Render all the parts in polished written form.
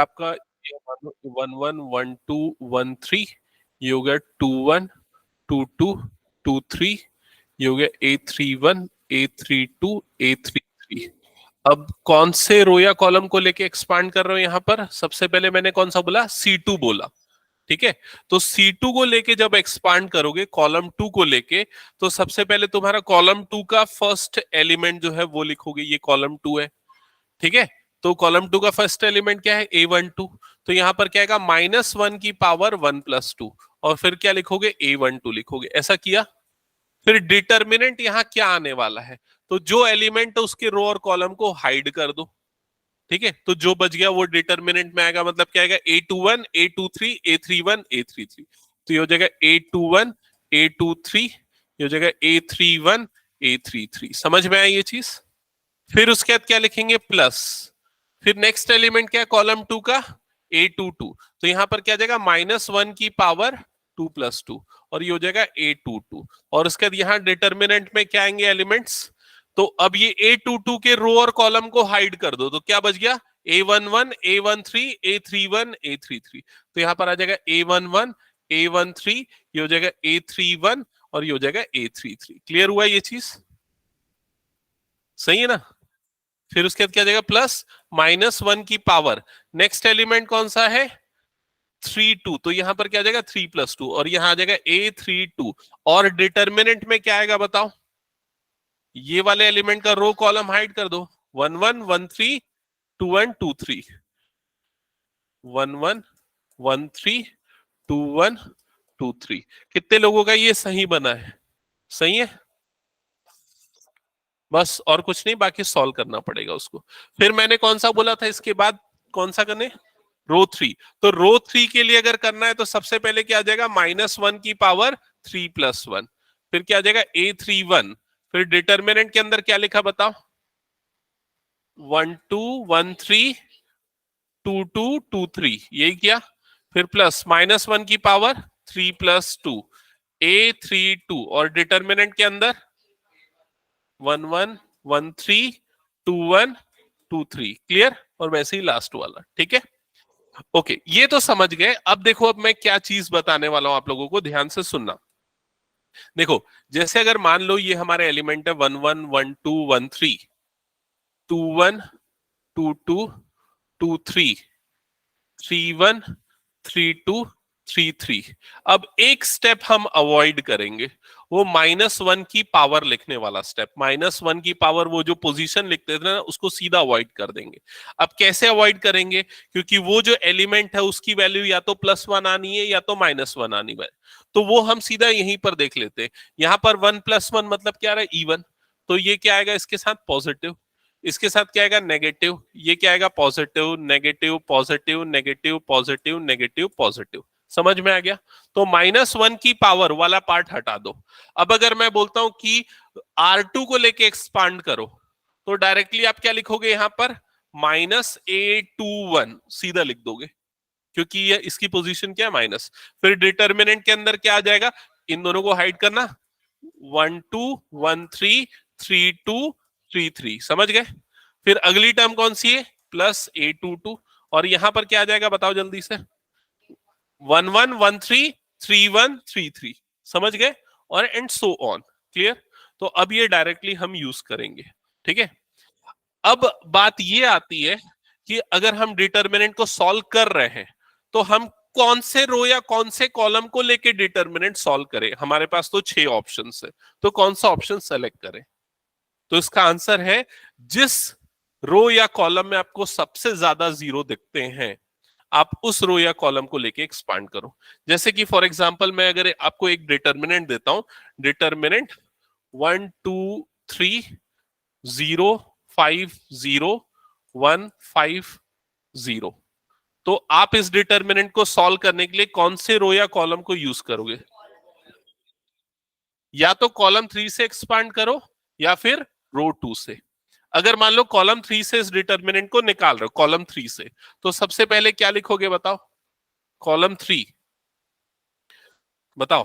आपका 111213 ये हो गया 212223 ये हो गया A31 A32 A33। अब कौन से रो या कॉलम को लेके एक्सपांड कर रहे हो यहां पर? सबसे पहले मैंने कौन सा बोला? C2 बोला। ठीक है, तो C2 को लेके जब एक्सपांड करोगे कॉलम 2 को लेके, तो सबसे पहले तुम्हारा कॉलम 2 का फर्स्ट एलिमेंट जो है वो लिखोगे, ये कॉलम 2 है। ठीक है, तो कॉलम 2 का फर्स्ट एलिमेंट क्या है? A12। तो यहां पर क्या आएगा? -1 की पावर 1 + 2, और फिर क्या लिखोगे? A12 लिखोगे। ऐसा किया। फिर डिटर्मिनेंट यहाँ क्या आने वाला है? तो जो एलिमेंट है उसके रो और कॉलम को हाइड कर दो। ठीक है, तो जो बच गया वो डिटर्मिनेंट में आएगा। मतलब क्या आएगा? A21 A23 A31 A33। तो ये हो जाएगा A21 A23, ये हो जाएगा A31 A33। समझ में आई ये चीज? फिर उसके बाद क्या लिखेंगे? प्लस। फिर नेक्स्ट एलिमेंट क्या है कॉलम 2 का? A22। तो यहां पर क्या जाएगा? -1 की पावर 2 + 2, और ये हो जाएगा A22। और उसके बाद यहाँ डिटर्मिनेंट में क्या आएंगे एलिमेंट्स? तो अब ये A22 के रो और कॉलम को हाइड कर दो, तो क्या बच गया? A11 A13 A31 A33। तो यहां पर आ जाएगा A11 A13, ये हो जाएगा A31 और ये हो जाएगा A33। क्लियर हुआ ये चीज? सही है ना? फिर उसके बाद क्या जाएगा? प्लस -1 की पावर, नेक्स्ट एलिमेंट कौन सा है? 32। तो यहां पर क्या जाएगा? 3 + 2, और यहां आ जाएगा A32। और डिटर्मिनेंट में क्या आएगा बताओ? ये वाले एलिमेंट का रो कॉलम हाइड कर दो। 11 13 21 23, 11 13 21 23। कितने लोगों का ये सही बना है? सही है, बस और कुछ नहीं, बाकी सॉल्व करना पड़ेगा उसको। फिर मैंने कौन सा बोला था इसके बाद? कौन सा करने? रो 3। तो रो 3 के लिए अगर करना है तो सबसे पहले क्या आ जाएगा? -1 की पावर 3 + 1। फिर क्या आ जाएगा? A31। फिर डिटर्मिनेंट के अंदर क्या लिखा बताओ? 1 2 1 3 2 2 2 3, यही किया। फिर प्लस -1 की पावर 3 + 2 A32, और डिटर्मिनेंट के अंदर 1 1 1 3 2 1 2 3। क्लियर? और वैसे ही लास्ट वाला। ठीक है, ओके, ये तो समझ गए। अब देखो, अब मैं क्या चीज बताने वाला हूं, आप लोगों को ध्यान से सुनना। देखो, जैसे अगर मान लो ये हमारे एलिमेंट है 1 1 1 2 1 3 2 1 2 2 2 3 3 1 3 2 3 3। अब एक स्टेप हम अवॉइड करेंगे, वो -1 की पावर लिखने वाला स्टेप। -1 की पावर, वो जो पोजीशन लिखते थे ना, उसको सीधा अवॉइड कर देंगे। अब कैसे अवॉइड करेंगे? क्योंकि वो जो एलिमेंट है उसकी वैल्यू या तो +1 आनी है या तो -1 आनी है। तो वो हम सीधा यहीं पर देख लेते हैं। यहां पर 1 + 1 मतलब क्या रहा? इवन। तो ये क्या आएगा इसके साथ? पॉजिटिव। इसके साथ क्या आएगा? नेगेटिव। ये क्या आएगा? Positive negative positive negative positive negative positive. समझ में आ गया? तो -1 की पावर वाला पार्ट हटा दो। अब अगर मैं बोलता हूं कि R2 को लेके एक्सपांड करो, तो डायरेक्टली आप क्या लिखोगे यहां पर? -A21 सीधा लिख दोगे, क्योंकि ये इसकी पोजीशन क्या है? माइनस। फिर डिटर्मिनेंट के अंदर क्या आ जाएगा? इन दोनों को हाइड करना। 1 2 1 3 3 2 3 3। समझ गए? फिर अगली टर्म कौन सी है? +A22। और यहां पर क्या आ जाएगा बताओ जल्दी से? 1 1 1 3 3 1 3 3। समझ गए? और एंड सो ऑन। क्लियर? तो अब ये डायरेक्टली हम यूज करेंगे। ठीक है, अब बात ये आती है कि अगर हम डिटर्मिनेंट को सॉल्व कर रहे हैं, तो हम कौन से रो या कौन से कॉलम को लेके डिटर्मिनेंट सॉल्व करें? हमारे पास तो 6 ऑप्शंस है, तो कौन सा ऑप्शन सेलेक्ट करें? तो इसका आंसर है, जिस रो या कॉलम में आपको सबसे ज्यादा जीरो दिखते हैं, आप उस रो या कॉलम को लेके एक्सपांड करो। जैसे कि फॉर एग्जांपल मैं अगर आपको एक डिटर्मिनेंट देता हूं, डिटर्मिनेंट 1 2 3 0 5 0 1 5 0, तो आप इस डिटर्मिनेंट को सॉल्व करने के लिए कौन से रो या कॉलम को यूज करोगे? या तो कॉलम 3 से एक्सपांड करो या फिर रो 2 से। अगर मान लो कॉलम 3 से इस डिटर्मिनेंट को निकाल रहे हो, कॉलम 3 से, तो सबसे पहले क्या लिखोगे बताओ? कॉलम 3, बताओ।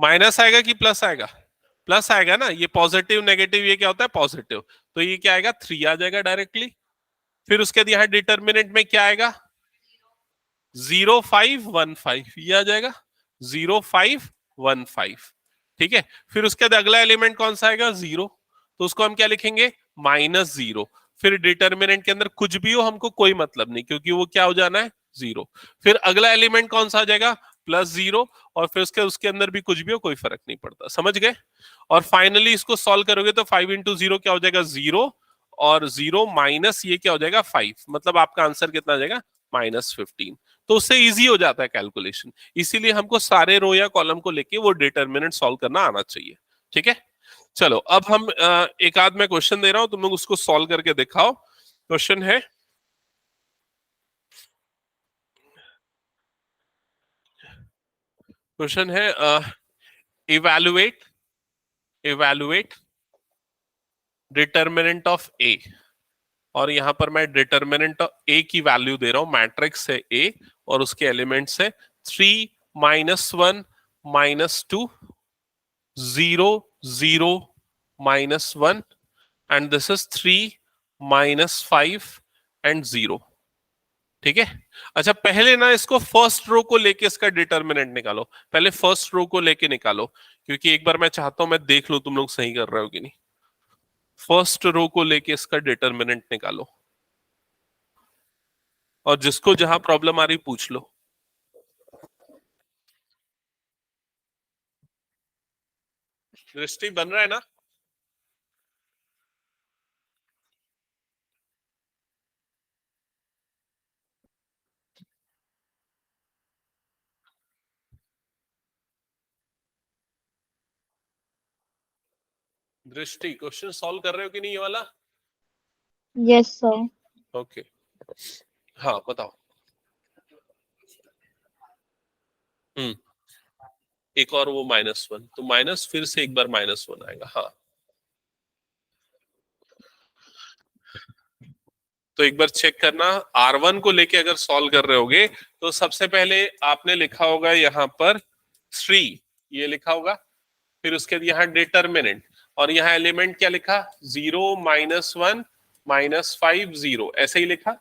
माइनस आएगा कि प्लस आएगा? प्लस आएगा ना। ये पॉजिटिव नेगेटिव, ये क्या होता है? पॉजिटिव। तो ये क्या आएगा? 3 आ जाएगा डायरेक्टली। फिर उसके बाद यहाँ डिटर्मिनेंट में क्या आएगा 0515, ये आ जाएगा 0515। ठीक है, फिर उसके बाद अगला एलिमेंट कौन सा आएगा 0, तो उसको हम क्या लिखेंगे -0। फिर डिटर्मिनेंट के अंदर कुछ भी हो हमको कोई मतलब नहीं, क्योंकि वो क्या हो जाना है 0। फिर अगला एलिमेंट कौन सा आ जाएगा +0, और फिर उसके उसके अंदर भी कुछ भी हो कोई फर्क नहीं पड़ता, समझ गए। और फाइनली इसको सॉल्व करोगे तो 5 इंटू 0 क्या हो जाएगा 0, और 0 माइनस ये क्या हो जाएगा 5, मतलब आपका आंसर कितना आ जाएगा -15। तो उससे इजी हो जाता है कैलकुलेशन, इसीलिए हमको सारे रो या कॉलम को लेके वो डिटर्मिनेंट सॉल्व करना आना चाहिए। ठीक है, चलो अब हम एक आध में क्वेश्चन दे रहा हूं, तुम लोग उसको सॉल्व करके दिखाओ। क्वेश्चन है, क्वेश्चन है इवैल्यूएट इवैल्यूएट डिटर्मिनेंट ऑफ ए, और यहां पर मैं डिटर्मिनेंट ऑफ ए की वैल्यू दे रहा हूं, मैट्रिक्स है ए और उसके एलिमेंट्स है 3 -1 -2 0 0 -1 एंड दिस इज 3 -5 एंड 0। ठीक है, अच्छा पहले ना इसको फर्स्ट रो को लेके इसका डिटर्मिनेंट निकालो, पहले फर्स्ट रो को लेके निकालो, क्योंकि एक बार मैं चाहता हूं मैं देख लूं तुम लोग सही कर रहे हो कि नहीं। फर्स्ट रो को लेके इसका डिटर्मिनेंट निकालो, और जिसको जहां प्रॉब्लम आ रही पूछ लो। दृष्टि बन रहा है ना? दृष्टि क्वेश्चन सॉल्व कर रहे हो कि नहीं ये वाला? Yes sir. ओके, हाँ बताओ। हम्म, एक और वो -1, तो माइनस फिर से एक बार -1 आएगा, हाँ। तो एक बार चेक करना, R1 को लेके अगर सॉल्व कर रहे होगे तो सबसे पहले आपने लिखा होगा यहाँ पर 3, ये लिखा होगा। फिर उसके बाद यहाँ डिटर्मिनेंट, और यहाँ एलिमेंट क्या लिखा 0 -1 -5 0, ऐसे ही लिखा।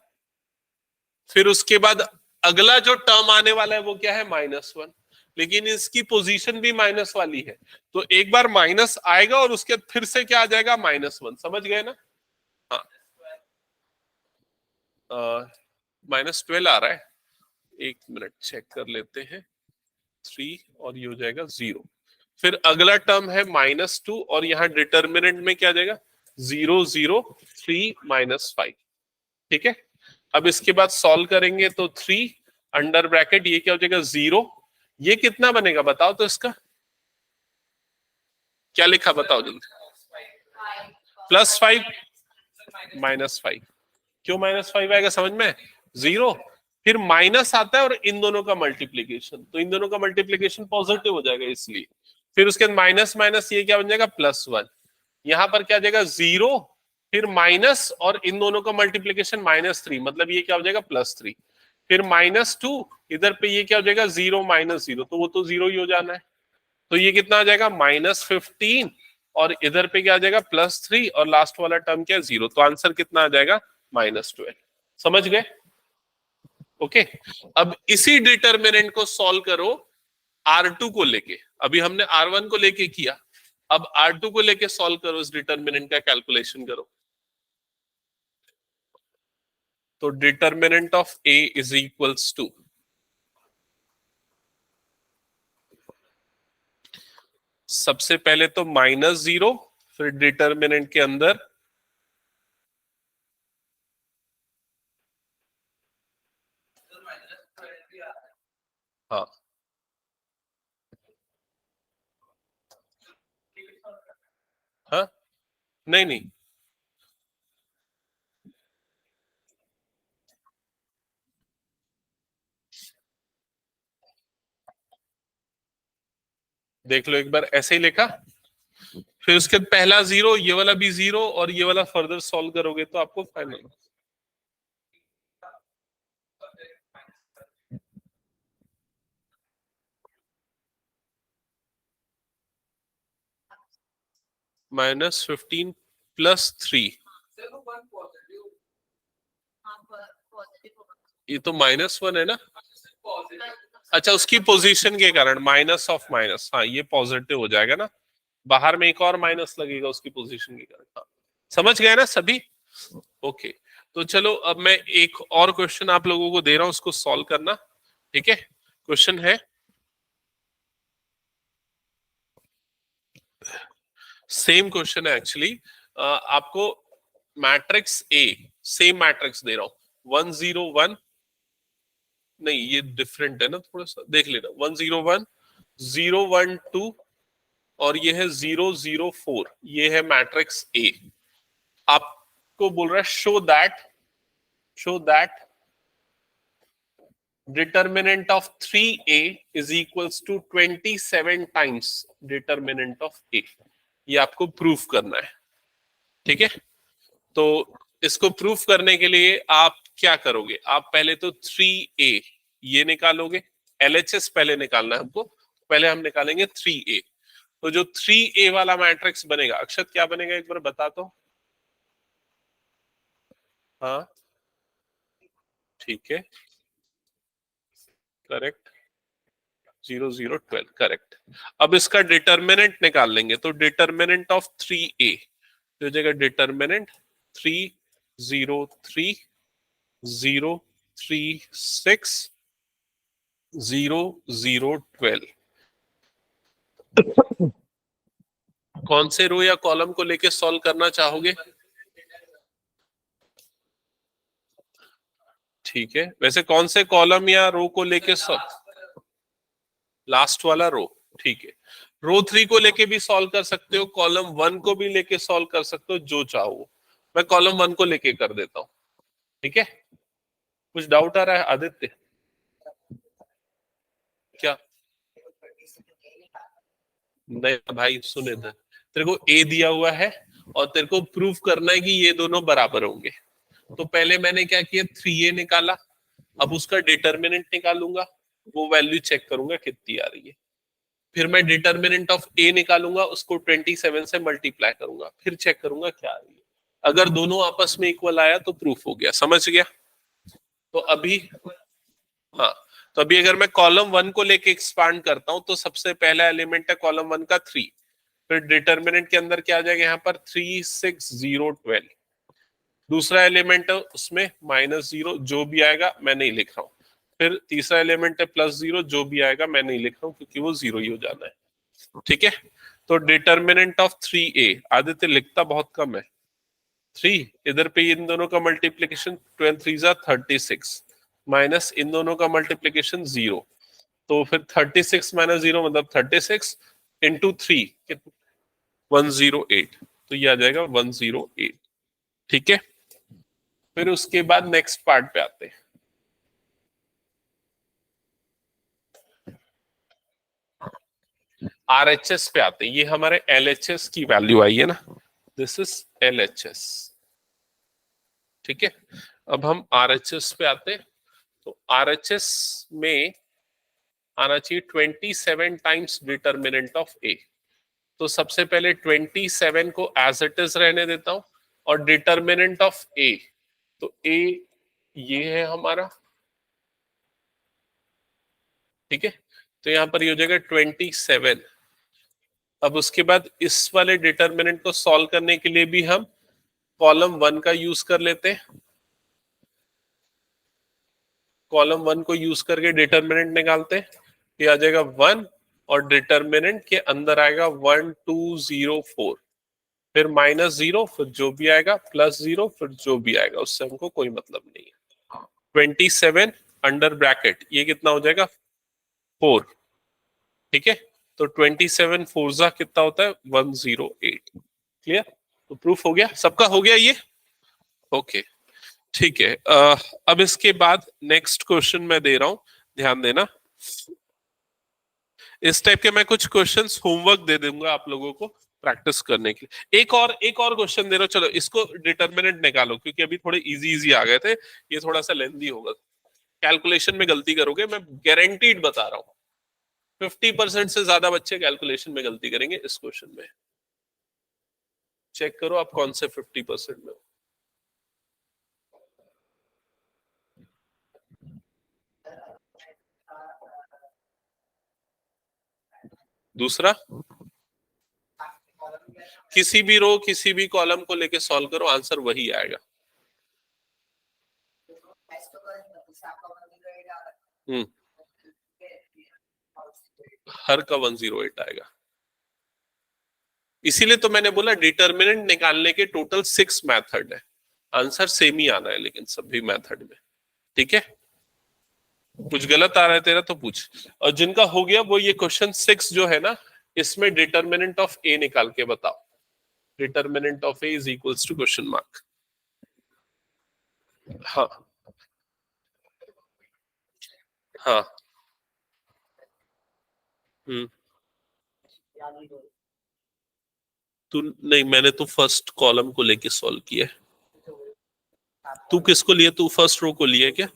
फिर उसके बाद अगला जो टर्म आने वाला है वो क्या है -1, लेकिन इसकी पोजीशन भी माइनस वाली है, तो एक बार माइनस आएगा और उसके बाद फिर से क्या आ जाएगा -1, समझ गए ना? हाँ, -12 आ रहा है, एक मिनट चेक कर लेते हैं। 3 और ये हो जाएगा 0। फिर अगला टर्म है -2, और यहाँ डिटर्मिनेंट में क्या आ जाएगा 0 0 3 -5। ठीक है, अब इसके बाद सॉल्व करेंगे तो 3 अंडर ब्रैकेट ये क्या हो जाएगा 0, ये कितना बनेगा बताओ तो इसका क्या लिखा बताओ जल्दी। +5 -5, क्यों -5 आएगा समझ में, 0, फिर माइनस आता है और इन दोनों का मल्टीप्लीकेशन, तो इन दोनों का मल्टीप्लीकेशन पॉजिटिव हो जाएगा इसलिए। फिर उसके बाद माइनस माइनस ये क्या बन जाएगा +1, यहां पर क्या जाएगा 0, फिर माइनस और इन दोनों का मल्टीप्लीकेशन -3, मतलब ये क्या हो जाएगा +3, फिर -2, इधर पे ये क्या हो जाएगा 0 -0, तो वो तो 0 ही हो जाना है। तो ये कितना आ जाएगा -15, और इधर पे क्या आ जाएगा +3, और लास्ट वाला टर्म क्या है 0, तो आंसर कितना आ जाएगा -12। समझ गए? ओके, अब इसी डिटर्मिनेंट को सॉल्व करो R2 को लेके, अभी हमने R1 को लेके किया, अब R2 को लेके सॉल्व करो, इस डिटर्मिनेंट का कैलकुलेशन करो। तो determinant of A is equals to, सबसे पहले तो -0, फिर डिटर्मिनेंट के अंदर हाँ, हाँ, नहीं नहीं, देख लो एक बार ऐसे ही लिखा, फिर उसके बाद पहला 0, ये वाला भी 0, और ये वाला फर्दर सॉल्व करोगे तो आपको फाइनल -15 +3, ये तो -1 है ना, अच्छा उसकी पोजीशन के कारण माइनस ऑफ माइनस, हाँ ये पॉजिटिव हो जाएगा ना, बाहर में एक और माइनस लगेगा उसकी पोजीशन के कारण। हाँ समझ गए ना सभी? ओके, तो चलो अब मैं एक और क्वेश्चन आप लोगों को दे रहा हूं, उसको सॉल्व करना। ठीक है, क्वेश्चन है, सेम क्वेश्चन है एक्चुअली, आपको मैट्रिक्स ए, सेम मैट्रिक्स दे रहा हूं, 101, नहीं ये डिफरेंट है ना, थोड़ा सा देख लेना, 101, 012 और ये है 004, ये है मैट्रिक्स ए। आपको बोल रहा है show that determinant of 3a is equals to 27 times determinant of a, ये आपको प्रूफ करना है। ठीक है, तो इसको प्रूफ करने के लिए आप क्या करोगे, आप पहले तो 3a ये निकालोगे, LHS पहले निकालना है हमको, पहले हम निकालेंगे 3a। तो जो 3a वाला मैट्रिक्स बनेगा, अक्षत क्या बनेगा एक बार बता दो। हाँ ठीक है, करेक्ट, 0012 करेक्ट। अब इसका डिटर्मिनेंट निकाल लेंगे, तो डिटर्मिनेंट ऑफ 3a हो जाएगा डिटर्मिनेंट 303 036 0012। कौन से रो या कॉलम को लेके सॉल्व करना चाहोगे? ठीक है, वैसे कौन से कॉलम या रो को लेके सॉल्व, लास्ट वाला रो। ठीक है, रो 3 को लेके भी सॉल्व कर सकते हो, कॉलम 1 को भी लेके सॉल्व कर सकते हो, जो चाहो। मैं कॉलम 1 को लेके कर देता हूं। ठीक है, कुछ डाउट आ रहा है आदित्य? क्या? नहीं भाई सुने थे, तेरे को ए दिया हुआ है और तेरे को प्रूफ करना है कि ये दोनों बराबर होंगे। तो पहले मैंने क्या किया, 3a निकाला, अब उसका डिटर्मिनेंट निकालूंगा, वो वैल्यू चेक करूंगा कितनी आ रही है। फिर मैं डिटर्मिनेंट ऑफ ए निकालूंगा, उसको 27 से मल्टीप्लाई करूंगा, फिर चेक करूंगा क्या आ रही है। अगर दोनों आपस में इक्वल आया तो प्रूफ हो गया, समझ गया? तो अभी, हाँ, तो अभी अगर मैं कॉलम 1 को लेके एक्सपांड करता हूं, तो सबसे पहला एलिमेंट है कॉलम 1 का 3, फिर डिटर्मिनेंट के अंदर क्या आ जाएगा यहाँ पर 36012, दूसरा एलिमेंट है उसमें -0, जो भी आएगा मैं नहीं लिख रहा हूँ, फिर तीसरा एलिमेंट है +0, जो भी आएगा मैं नहीं लिख रहा हूँ क्योंकि वो 0 ही हो जाना है। ठीक है, तो डिटर्मिनेंट ऑफ 3a, आदित्य लिखता बहुत कम है, 3 इधर पे इन दोनों का मल्टीप्लीकेशन 12 3 36 माइनस इन दोनों का मल्टीप्लीकेशन 0, तो फिर 36 माइनस 0 मतलब 36 इंटू 3 108, तो ये आ जाएगा 108। ठीक है, फिर उसके बाद नेक्स्ट पार्ट पे आते हैं। RHS पे आते हैं, ये हमारे LHS की वैल्यू आई है ना, दिस इज LHS। ठीक है, अब हम RHS पे आते हैं, तो RHS में आना चाहिए 27 टाइम्स डिटर्मिनेंट ऑफ ए। तो सबसे पहले 27 को एज इट इज रहने देता हूं, और डिटर्मिनेंट ऑफ ए, तो ए ये है हमारा। ठीक है, तो यहां पर ये हो जाएगा 27। अब उसके बाद इस वाले डिटर्मिनेंट को सॉल्व करने के लिए भी हम कॉलम 1 का यूज कर लेते हैं, कॉलम 1 को यूज करके डिटर्मिनेंट निकालते हैं, ये आ जाएगा 1, और डिटर्मिनेंट के अंदर आएगा 1204, फिर -0, फिर जो भी आएगा, +0, फिर जो भी आएगा, उससे हमको कोई मतलब नहीं है। 27 अंडर ब्रैकेट, ये कितना हो जाएगा 4। ठीक है, तो 27 फोर्जा कितना होता है 108। क्लियर? तो प्रूफ हो गया, सबका हो गया ये? ओके ठीक है, अब इसके बाद नेक्स्ट क्वेश्चन मैं दे रहा हूं, ध्यान देना। इस टाइप के मैं कुछ क्वेश्चंस होमवर्क दे दूंगा आप लोगों को प्रैक्टिस करने के लिए। एक और क्वेश्चन दे रहा हूं, चलो इसको डिटर्मिनेंट निकालो, क्योंकि अभी थोड़े इजी इजी आ गए थे, ये थोड़ा सा लेंदी होगा, कैलकुलेशन में गलती करोगे, मैं गारंटीड बता रहा हूँ। 50% से ज्यादा बच्चे कैलकुलेशन में गलती करेंगे इस क्वेश्चन में। चेक करो आप कौन से 50% में हो। दूसरा, किसी भी रो किसी भी कॉलम को लेके सॉल्व करो, आंसर वही आएगा। हर का 108 आएगा। इसीलिए तो मैंने बोला डिटर्मिनेंट निकालने के टोटल 6 मेथड है, आंसर सेम ही आना है लेकिन सभी मेथड में। ठीक है, कुछ गलत आ रहा है तेरा तो पूछ। और जिनका हो गया वो ये क्वेश्चन 6 जो है ना, इसमें डिटर्मिनेंट ऑफ ए निकाल के बताओ। Determinant of A is equals to question mark. हाँ हाँ। हम्म। तू नहीं, मैंने तो फर्स्ट कॉलम को लेके सॉल्व किया है। तू किसको लिया, तू फर्स्ट रो को लिया क्या?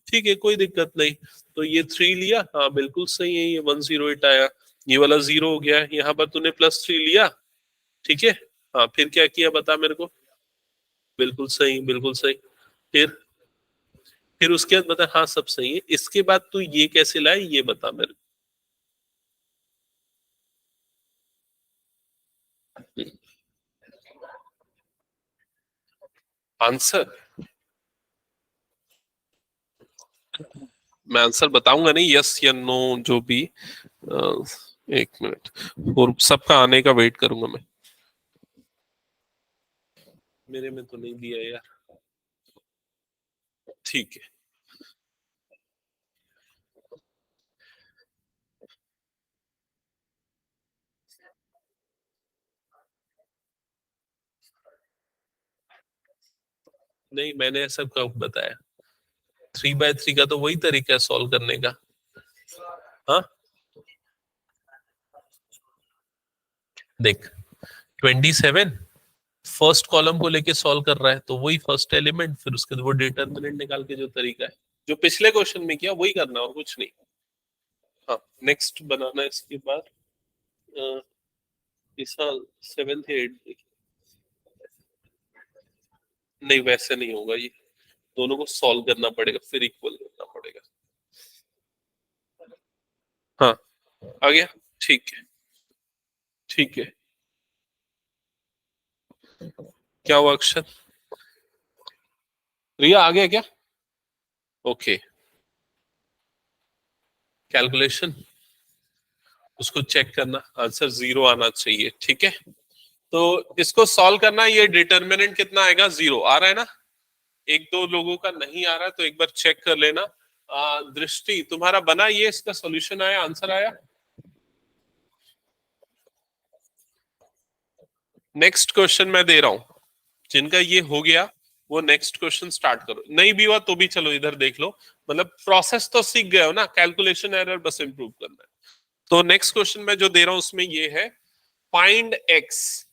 ठीक है, कोई दिक्कत नहीं। तो ये 3 लिया, हाँ बिल्कुल सही है, ये 108 आया। ये वाला 0 हो गया, यहाँ पर तूने +3 लिया। ठीक है, हाँ फिर क्या किया बता मेरे को। बिल्कुल सही, बिल्कुल सही। फिर उसके बाद बता, हाँ सब सही है। इसके बाद तू ये कैसे लाए ये बता मेरे को। आंसर, मैं आंसर बताऊंगा नहीं, यस या नो जो भी। एक मिनट, और सबका आने का वेट करूंगा मैं। मेरे में तो नहीं दिया यार। ठीक है, नहीं मैंने ऐसा कब बताया? 3/3 का तो वही तरीका है सॉल्व करने का। हाँ देख, 27 फर्स्ट कॉलम को लेके सॉल्व कर रहा है, तो वही फर्स्ट एलिमेंट, फिर उसके बाद वो डिटर्मिनेंट निकाल के जो तरीका है जो पिछले क्वेश्चन में किया वही करना और कुछ नहीं। हाँ, नेक्स्ट बनाना है इसके बाद। अ, इस साल 7th 8th, नहीं वैसे नहीं होगा ये, दोनों को सॉल्व करना पड़ेगा फिर इक्वल करना पड़ेगा। हाँ आ गया, ठीक है। ठीक है, क्या हुआ अक्षर? रिया आ गया क्या? ओके, कैलकुलेशन, उसको चेक करना, आंसर 0 आना चाहिए। ठीक है, तो इसको सॉल्व करना, ये डिटर्मिनेंट कितना आएगा, 0 आ रहा है ना? एक दो लोगों का नहीं आ रहा है तो एक बार चेक कर लेना। दृष्टि तुम्हारा बना, ये इसका सॉल्यूशन आया, आंसर आया? नेक्स्ट क्वेश्चन मैं दे रहा हूं, जिनका ये हो गया वो नेक्स्ट क्वेश्चन स्टार्ट करो, नहीं भी हुआ तो भी चलो इधर देख लो, मतलब प्रोसेस तो सीख गए हो ना, कैलकुलेशन एरर बस इंप्रूव करना है। तो नेक्स्ट क्वेश्चन मैं जो दे रहा हूं उसमें ये है, फाइंड एक्स।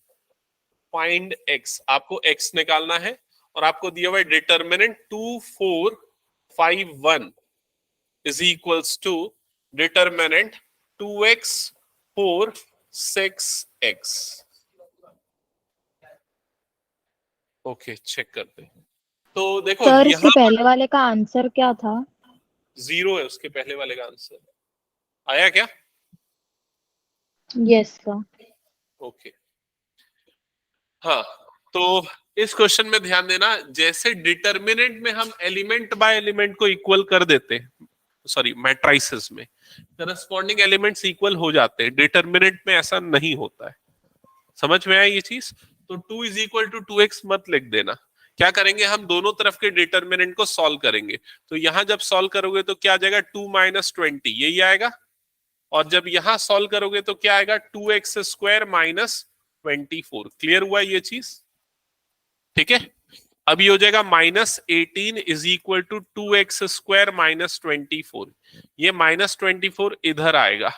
फाइंड एक्स, आपको एक्स निकालना है और आपको दिया हुआ है determinant 2 4 5 1 is equals to determinant 2x 4 6x। Okay, check करते हैं। तो देखो सर इसके यहाँ पहले वाले का आंसर क्या था? 0 है, उसके पहले वाले का आंसर आया क्या? Yes sir. ओके, हाँ। तो इस क्वेश्चन में ध्यान देना, जैसे डिटर्मिनेंट में हम एलिमेंट बाय एलिमेंट को इक्वल कर देते हैं, सॉरी मैट्राइसेस में करस्पॉन्डिंग एलिमेंट्स इक्वल हो जाते हैं, डिटर्मिनेंट में ऐसा नहीं होता है। समझ में आया ये चीज? तो 2 इज इक्वल टू 2x मत लिख देना। क्या करेंगे हम, दोनों तरफ के डिटर्मिनेंट को सॉल्व करेंगे। तो यहां जब सॉल्व करोगे तो क्या आ जाएगा, 2 - 20 यही आएगा। और जब यहां सॉल्व करोगे तो क्या आएगा, 2x² - 24। क्लियर हुआ ये चीज? ठीक है, अब ये हो जाएगा -18 इज इक्वल टू 2x² - 24। ये -24 इधर आएगा,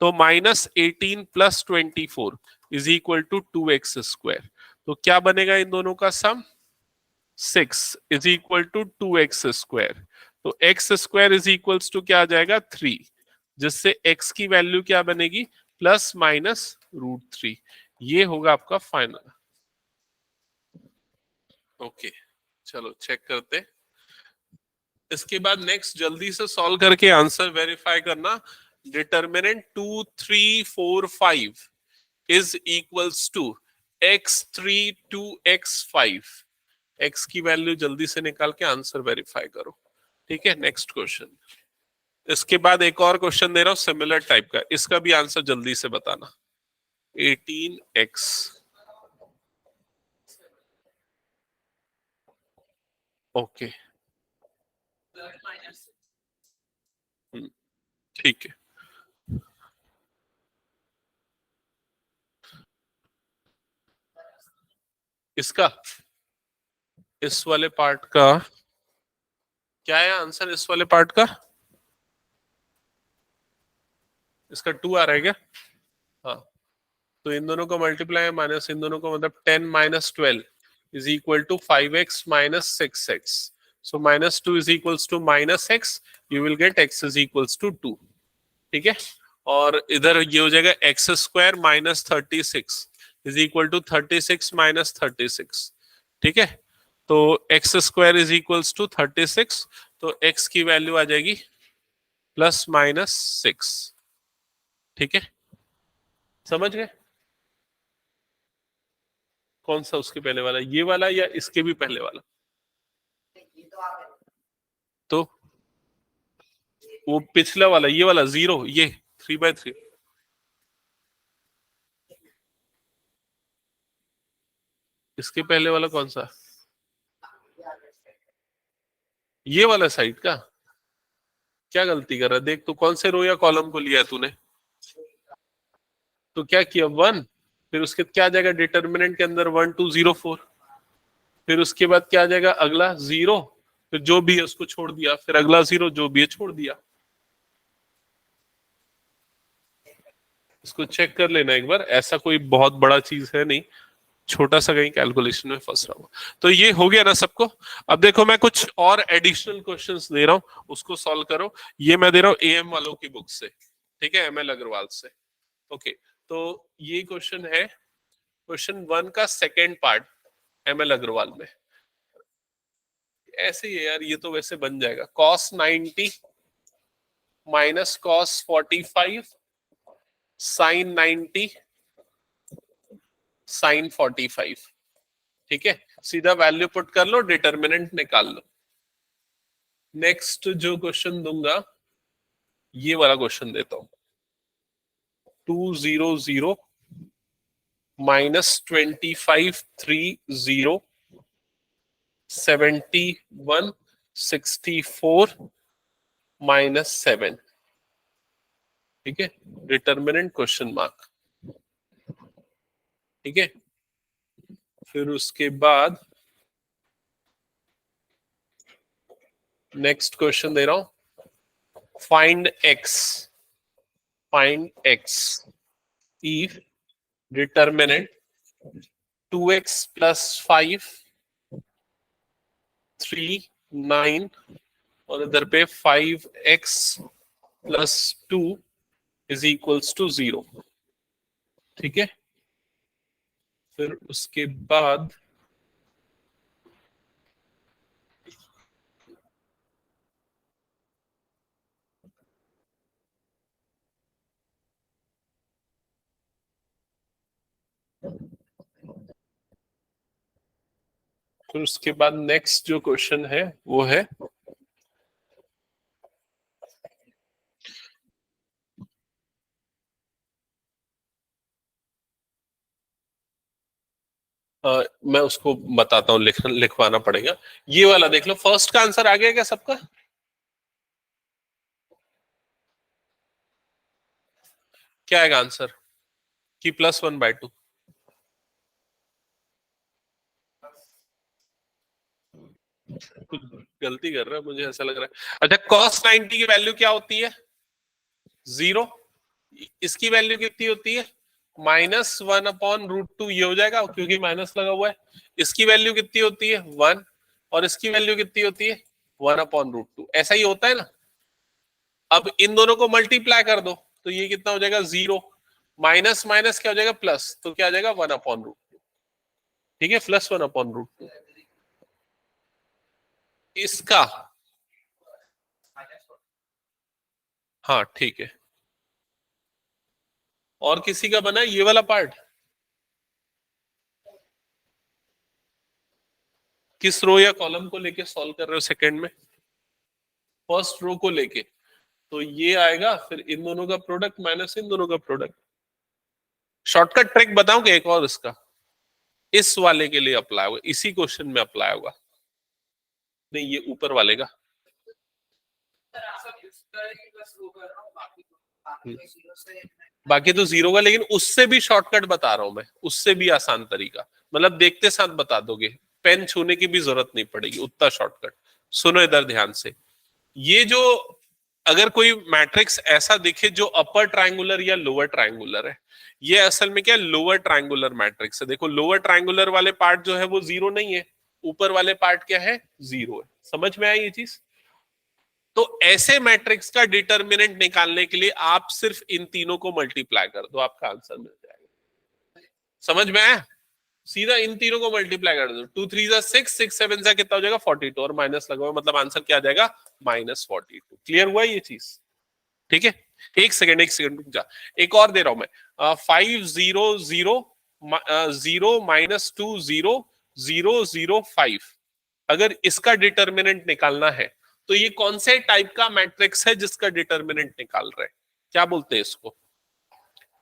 तो -18 + 24 इज इक्वल टू 2x²। तो क्या बनेगा इन दोनों का सम, 6 इज इक्वल टू 2x²। तो x² इज इक्वल्स टू क्या आ जाएगा, 3, जिससे x की वैल्यू क्या बनेगी, ±√3। ये होगा आपका फाइनल। ओके, चलो चेक करते हैं। इसके बाद नेक्स्ट जल्दी से सॉल्व करके आंसर वेरीफाई करना। Determinant 2 3 4 5 is equals to x3 to x5। x की वैल्यू जल्दी से निकाल के आंसर वेरीफाई करो। ठीक है, नेक्स्ट क्वेश्चन। इसके बाद एक और क्वेश्चन दे रहा हूं सिमिलर टाइप का, इसका भी आंसर जल्दी से बताना। 18x। ओके, ठीक है। इसका इस वाले पार्ट का क्या है आंसर? इस वाले पार्ट का इसका 2 आ रहा है क्या? हाँ, तो इन दोनों को मल्टीप्लाई माइनस इन दोनों को, मतलब 10 minus 12 is equal to 5x minus 6x। So minus 2 is equals to minus x, you will get x is equals to 2। ठीक है, और इधर ये हो जाएगा x square minus 36 is equal to 36 minus 36। ठीक है, तो x square is equals to 36, तो x की वैल्यू आ जाएगी प्लस माइनस 6। ठीक है, समझ गए? कौन सा उसके पहले वाला, ये वाला या इसके भी पहले वाला? तो वो पिछला वाला, ये वाला 0, ये 3/3। इसके पहले वाला कौन सा? ये वाला साइड का। क्या गलती कर रहा है देख तो, कौन से रो या कॉलम को लिया है तूने? तो क्या किया 1, फिर उसके क्या आ जाएगा डिटर्मिनेंट के अंदर 1 2 0 4, फिर उसके बाद क्या आ जाएगा अगला 0, फिर जो भी है उसको छोड़ दिया, फिर अगला 0 जो भी है छोड़ दिया। इसको चेक कर लेना एक बार, ऐसा कोई बहुत बड़ा चीज है नहीं, छोटा सा कहीं कैलकुलेशन में फंस रहा हूँ। तो ये हो गया ना सबको? अब देखो मैं कुछ और एडिशनल क्वेश्चंस दे रहा हूँ, उसको सॉल्व करो। ये मैं दे रहा हूँ एएम वालों की बुक से, ठीक है, एमएल अग्रवाल से। ओके, तो ये क्वेश्चन है क्वेश्चन 1 का सेकेंड पार्ट एमएल अग्रवाल में। ऐसे ही है यार, ये तो वैसे बन जाएगा। cos 90 minus cos 45 sin 90 sin 45। ठीक है, सीधा वैल्यू पुट कर लो, डिटर्मिनेंट निकाल लो। नेक्स्ट जो क्वेश्चन दूंगा, ये वाला क्वेश्चन देता हूं। 200 माइनस 25 30 71 64 माइनस 7। ठीक है, डिटर्मिनेंट क्वेश्चन मार्क। ठीक है, फिर उसके बाद नेक्स्ट क्वेश्चन दे रहा हूं। Find x if determinant 2x plus 5 3 9 और इधर पे 5x plus 2 is equals to 0। ठीक है, फिर उसके बाद नेक्स्ट जो क्वेश्चन है वो है मैं उसको बताता हूँ, लिखवाना पड़ेगा। ये वाला देख लो, फर्स्ट का आंसर आ गया क्या सबका? क्या आएगा आंसर कि +1/2? कुछ गलती कर रहा है मुझे ऐसा लग रहा है। अच्छा, cos 90 की वैल्यू क्या होती है? 0। इसकी वैल्यू कितनी होती है? -1/√2। ये हो जाएगा क्योंकि माइनस लगा हुआ है। इसकी वैल्यू कितनी होती है? 1। और इसकी वैल्यू कितनी होती है? 1/√2। ऐसा ही होता है ना। अब इन दोनों को मल्टीप्लाई कर दो तो ये कितना हो जाएगा? 0। माइनस माइनस क्या हो जाएगा? प्लस, तो क्या आ जाएगा? 1/√2। ठीक है, +1/√2। इसका हाँ ठीक है, और किसी का बना है ये वाला पार्ट? किस रो या कॉलम को लेके सॉल्व कर रहे हो सेकंड में? फर्स्ट रो को लेके, तो ये आएगा फिर इन दोनों का प्रोडक्ट माइनस इन दोनों का प्रोडक्ट। शॉर्टकट ट्रिक बताऊं कि एक और इसका, इस वाले के लिए अप्लाई होगा, इसी क्वेश्चन में अप्लाई होगा, नहीं ये ऊपर वाले का। बाकी तो जीरो का, लेकिन उससे भी शॉर्टकट बता रहा हूं मैं, उससे भी आसान तरीका, मतलब देखते साथ बता दोगे, पेन छूने की भी जरूरत नहीं पड़ेगी, उतना शॉर्टकट। सुनो इधर ध्यान से, ये जो अगर कोई मैट्रिक्स ऐसा दिखे जो अपर ट्रायंगुलर या लोअर ट्रायंगुलर है, ये असल में क्या है, लोअर ट्रायंगुलर मैट्रिक्स है। देखो लोअर ट्रायंगुलर वाले पार्ट जो है वो जीरो नहीं है, ऊपर वाले पार्ट क्या है, जीरो है। समझ में आई ये चीज? तो ऐसे मैट्रिक्स का डिटर्मिनेंट निकालने के लिए आप सिर्फ इन तीनों को मल्टीप्लाई कर दो, आपका आंसर मिल जाएगा। समझ में आया? सीधा इन तीनों को मल्टीप्लाई कर दो, 2 3 जा 6, 6 7 जा कितना हो जाएगा 42, और माइनस लगाओ, मतलब आंसर क्या आ जाएगा -42। क्लियर हुआ ये चीज? ठीक है, एक सेकंड रुक जा, एक और दे रहा हूं मैं, 5 0 0 0 -2 0 0 0 5। अगर इसका डिटर्मिनेंट निकालना है तो ये कौन से टाइप का मैट्रिक्स है जिसका डिटर्मिनेंट निकाल रहे हैं? क्या बोलते हैं इसको?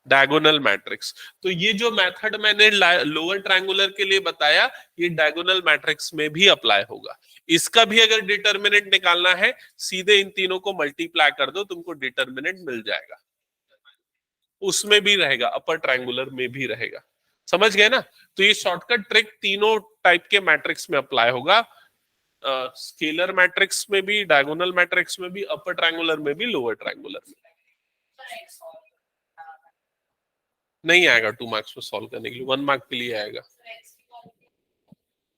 Diagonal matrix. तो ये जो मेथड मैंने लोअर ट्रायंगुलर के लिए बताया, ये डायगोनल मैट्रिक्स में भी अप्लाई होगा। इसका भी अगर डिटर्मिनेंट निकालना है, सीधे इन तीनों को मल्टीप्लाई कर दो, तुमको डिटर्मिनेंट मिल जाएगा। उसमें भी रहेगा, अपर ट्रायंगुलर में भी रहेगा। समझ गए ना? तो ये शॉर्टकट ट्रिक तीनों टाइप के मैट्रिक्स में अप्लाई होगा, स्केलर मैट्रिक्स में भी, डायगोनल मैट्रिक्स में भी, अपर ट्रायंगुलर में भी, लोअर ट्रायंगुलर में। नहीं आएगा 2 मार्क्स में सॉल्व करने के लिए, 1 मार्क के लिए आएगा।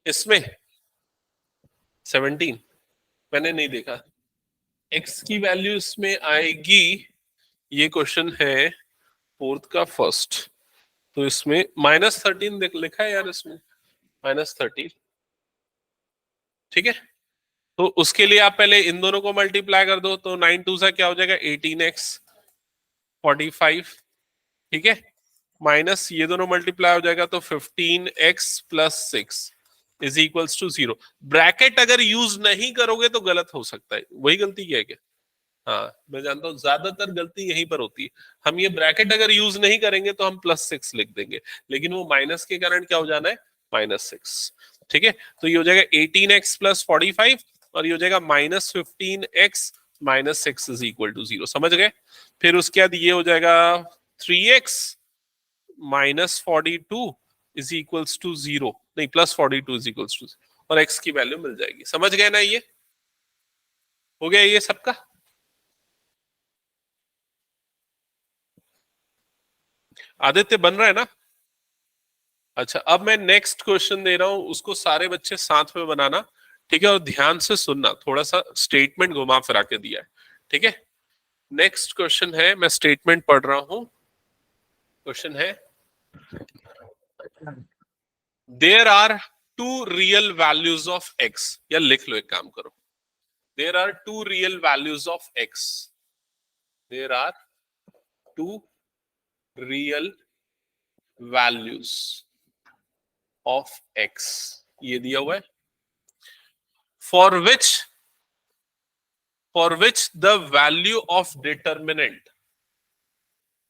इसमें 17 मैंने नहीं देखा, x की वैल्यू इसमें आएगी। ये क्वेश्चन है फोर्थ का फर्स्ट, तो इसमें -13 लिखा है यार, इसमें -13। ठीक है, तो उसके लिए आप पहले इन दोनों को मल्टीप्लाई कर दो, तो 9 2 सा क्या हो जाएगा 18x 45। ठीक है, माइनस ये दोनों मल्टीप्लाई हो जाएगा तो 15x + 6 is equals to 0। Bracket अगर यूज नहीं करोगे तो गलत हो सकता है, वही गलती क्या है क्या? हाँ मैं जानता हूँ, ज्यादातर गलती यहीं पर होती है। हम ये ब्रैकेट अगर यूज नहीं करेंगे तो हम +6 लिख देंगे, लेकिन वो माइनस के कारण क्या हो जाना है, -6। ठीक है, तो ये हो जाएगा 18x + 45, और ये हो जाएगा -15x - 6 इज इक्वल टू 0। समझ गए? फिर उसके बाद ये हो जाएगा 3x - 42 इज इक्वल्स टू 0, नहीं +42 इज इक्वल्स टू, और x की वैल्यू मिल जाएगी। समझ गए ना? ये हो गया ये सबका। आदित्य बन रहा है ना? अच्छा, अब मैं नेक्स्ट क्वेश्चन दे रहा हूं, उसको सारे बच्चे साथ में बनाना। ठीक है, और ध्यान से सुनना, थोड़ा सा स्टेटमेंट घुमा फिरा के दिया है। ठीक है, नेक्स्ट क्वेश्चन है, मैं स्टेटमेंट पढ़ रहा हूं। क्वेश्चन है, there are 2 real values of x, या लिख लो, एक काम करो, there are 2 real values of x, there are 2 real values of x, ये दिया हुआ है। for which the value of determinant,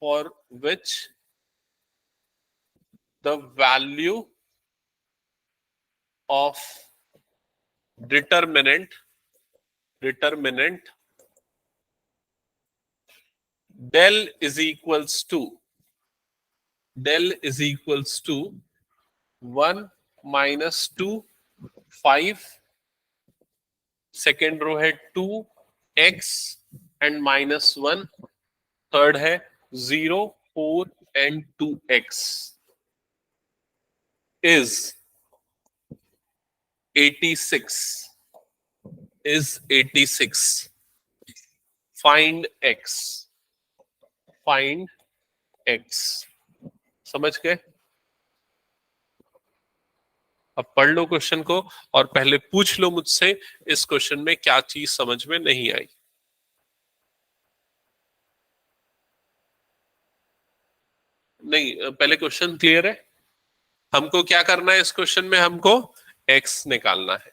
for which the value of determinant del is equals to 1 - 2 5, second row है 2x एंड -1, थर्ड है 0 4 and 2x is 86, find x, समझ गए? अब पढ़ लो क्वेश्चन को, और पहले पूछ लो मुझसे इस क्वेश्चन में क्या चीज समझ में नहीं आई। नहीं, पहले क्वेश्चन क्लियर है? हमको क्या करना है इस क्वेश्चन में? हमको x निकालना है,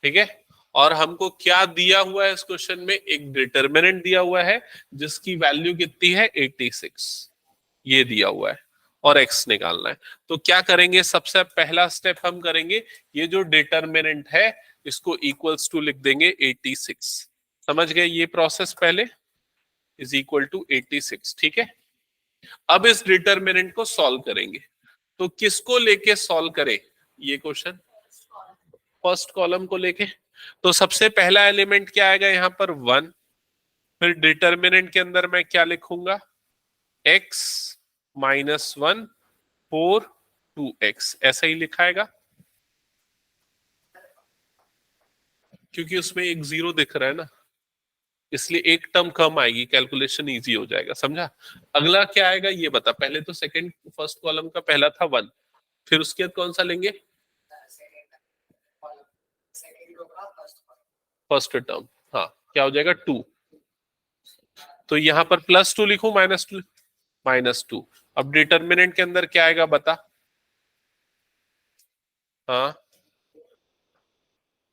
ठीक है। और हमको क्या दिया हुआ है इस क्वेश्चन में? एक डिटर्मिनेंट दिया हुआ है जिसकी वैल्यू कितनी है? 86, ये दिया हुआ है, और x निकालना है। तो क्या करेंगे? सबसे पहला स्टेप हम करेंगे, ये जो डिटर्मिनेंट है इसको इक्वल्स टू लिख देंगे 86। समझ गए ये प्रोसेस? पहले इज इक्वल टू 86, ठीक है। अब इस डिटर्मिनेंट को सॉल्व करेंगे, तो किसको लेके सॉल्व करें ये क्वेश्चन? फर्स्ट कॉलम को लेके। तो सबसे पहला एलिमेंट क्या आएगा यहाँ पर? 1। फिर डिटर्मिनेंट के अंदर मैं क्या लिखूंगा? x -1 4 2x, ऐसा ही लिखाएगा, क्योंकि उसमें एक जीरो दिख रहा है ना, इसलिए एक टर्म कम आएगी, कैलकुलेशन इजी हो जाएगा। समझा? अगला क्या आएगा ये बता। पहले तो सेकंड फर्स्ट कॉलम का पहला था 1, फिर उसके बाद कौन सा लेंगे? फर्स्ट टर्म, हाँ, क्या हो जाएगा? 2। तो यहां पर +2 लिखूं -2? -2। अब डिटर्मिनेंट के अंदर क्या आएगा बता? हाँ,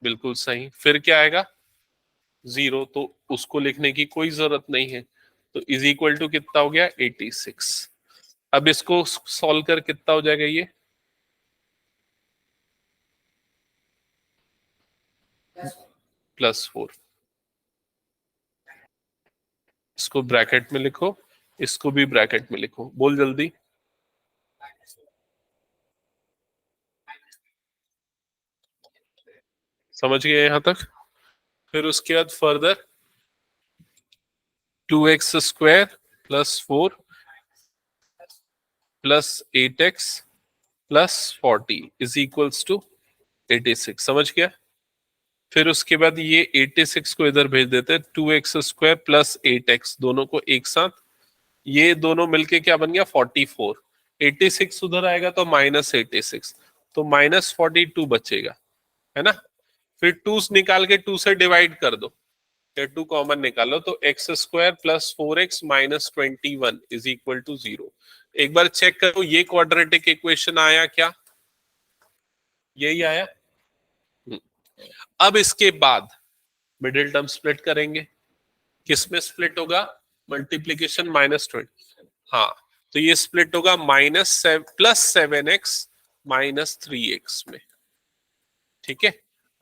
बिल्कुल सही। फिर क्या आएगा? 0, तो उसको लिखने की कोई जरूरत नहीं है। तो इज इक्वल टू कितना हो गया? 86। अब इसको सॉल्व कर कितना हो जाएगा ये? +4। इसको ब्रैकेट में लिखो, इसको भी ब्रैकेट में लिखो, बोल जल्दी। समझ गए यहां तक? फिर उसके बाद further 2x² +4 +8x +40 is equals to 86। समझ गया? फिर उसके बाद ये 86 को इधर भेज देते हैं, 2x² +8x, दोनों को एक साथ, ये दोनों मिलके क्या बन गया? 44। 86 उधर आएगा तो -86, तो -42 बचेगा, है ना। फिर 2 निकाल के 2 से डिवाइड कर दो, या 2 कॉमन निकालो, तो x² +4x -21 is equal to 0। एक बार चेक करो ये क्वाड्रेटिक इक्वेशन आया क्या? यही आया। अब इसके बाद मिडिल टर्म स्प्लिट करेंगे। किस में स्प्लिट होगा? मल्टीप्लीकेशन -20। हाँ, तो ये स्प्लिट होगा +7x -3x में, ठीक है।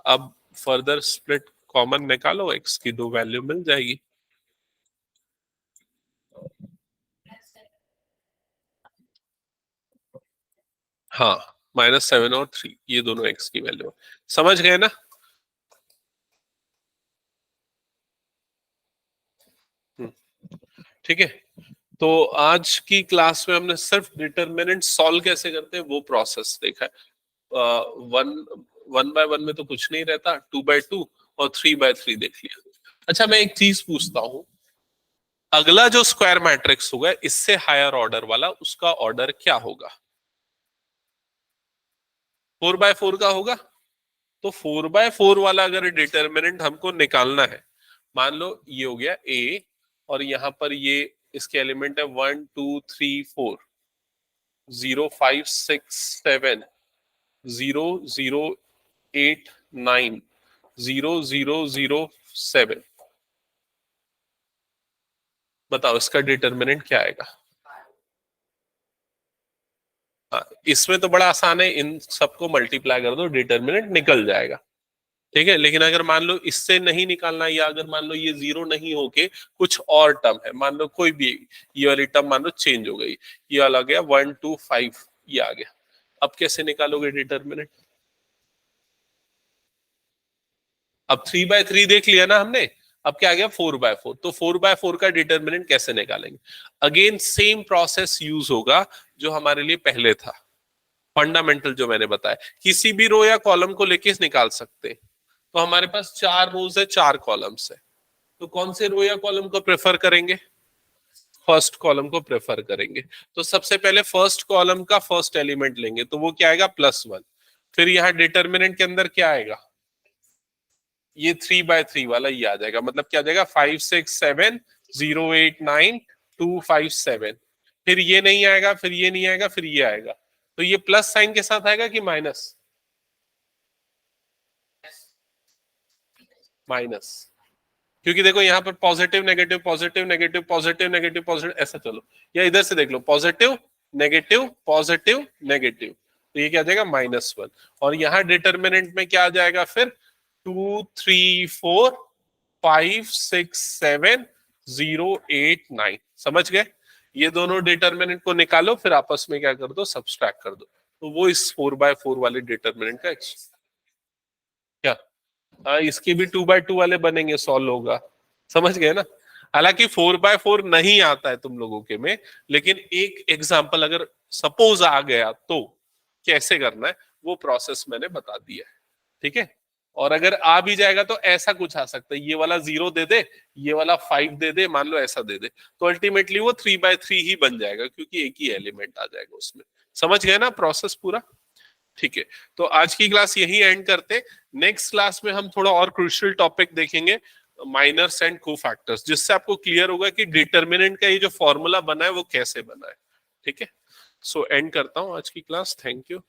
अब फर्दर स्प्लिट कॉमन निकालो, x की दो वैल्यू मिल जाएगी। हाँ, -7 और 3, ये दोनों x की वैल्यू। समझ गए ना? ठीक है। तो आज की क्लास में हमने सिर्फ डिटर्मिनेंट सॉल्व कैसे करते हैं वो प्रोसेस देखा है। वन वन बाय वन में तो कुछ नहीं रहता, 2 by 2 और 3 by 3 देख लिया। अच्छा, मैं एक चीज पूछता हूँ, अगला जो स्क्वायर मैट्रिक्स होगा इससे हायर ऑर्डर वाला, उसका ऑर्डर क्या होगा? 4 by 4 का होगा। तो 4 by 4 वाला अगर डिटर्मिनेंट हमको निकालना है, मान लो ये हो गया ए, और यहां पर ये इसके एलिमेंट है 1 2 3 4, 0 5 6 7 0 0 8 9 0 0 0 7। बताओ इसका डिटर्मिनेंट क्या आएगा? हाँ, इसमें तो बड़ा आसान है, इन सबको मल्टीप्लाई कर दो, डिटर्मिनेंट निकल जाएगा, ठीक है। लेकिन अगर मान लो इससे नहीं निकालना, या अगर मान लो ये 0 नहीं होके कुछ और टर्म है, मान लो कोई भी ये वाली टर्म मान लो चेंज हो गई, ये वाला आ गया 1 2 5, ये आ गया, अब कैसे निकालोगे डिटर्मिनेंट? अब 3 by 3 देख लिया ना हमने, अब क्या आ गया? 4 by 4। तो 4 by 4 का डिटर्मिनेंट कैसे निकालेंगे? अगेन सेम प्रोसेस यूज होगा जो हमारे लिए पहले था, फंडामेंटल जो मैंने बताया, किसी भी रो या कॉलम को लेके निकाल सकते हैं। तो हमारे पास 4 रोज है, 4 कॉलम्स है, तो कौन से रो या कॉलम को प्रेफर करेंगे? फर्स्ट कॉलम को प्रेफर करेंगे। तो सबसे पहले फर्स्ट कॉलम का फर्स्ट एलिमेंट लेंगे, तो वो क्या आएगा? +1। फिर यहाँ डिटर्मिनेंट के अंदर क्या आएगा? ये 3 by 3 वाला ये आ जाएगा, मतलब क्या आ जाएगा? 5 6 7 0 8 9 2 5 7, फिर ये नहीं आएगा, फिर ये नहीं आएगा, फिर ये आएगा। तो ये प्लस साइन के साथ आएगा कि माइनस? माइनस, क्योंकि देखो यहाँ पर positive negative positive negative positive negative positive ऐसा, चलो या इधर से देख लो, पॉजिटिव नेगेटिव पॉजिटिव नेगेटिव, तो ये क्या आ जाएगा -1। और यहाँ डिटर्मिनेंट में क्या आ जाएगा फिर? 2 3 4 5 6 7 0 8 9। समझ गए? ये दोनों डिटर्मिनेंट को निकालो, फिर आपस में क्या कर दो, सब्सट्रैक्ट कर दो। तो वो इस 4/4 वाले डिटर्मिनेंट का क्या, हाँ इसके भी 2/2 वाले बनेंगे, सॉल्व होगा। समझ गए ना? हालांकि 4/4 नहीं आता है तुम लोगों के में, लेकिन एक एग्जाम्पल अगर सपोज आ गया तो कैसे करना है वो प्रोसेस मैंने बता दिया है। ठीक है? और अगर आ भी जाएगा तो ऐसा कुछ आ सकता है, ये वाला 0 दे दे, ये वाला 5 दे दे, मान लो ऐसा दे दे, तो अल्टीमेटली वो 3/3 ही बन जाएगा, क्योंकि एक ही एलिमेंट आ जाएगा उसमें। समझ गए ना प्रोसेस पूरा? ठीक है, तो आज की क्लास यही एंड करते। नेक्स्ट क्लास में हम थोड़ा और क्रूशियल टॉपिक देखेंगे, माइनर्स एंड कोफैक्टर्स, जिससे आपको क्लियर होगा कि डिटर्मिनेंट का ये जो फॉर्मूला बना है वो कैसे बना है। ठीक है, सो एंड करता हूं आज की क्लास। Thank you.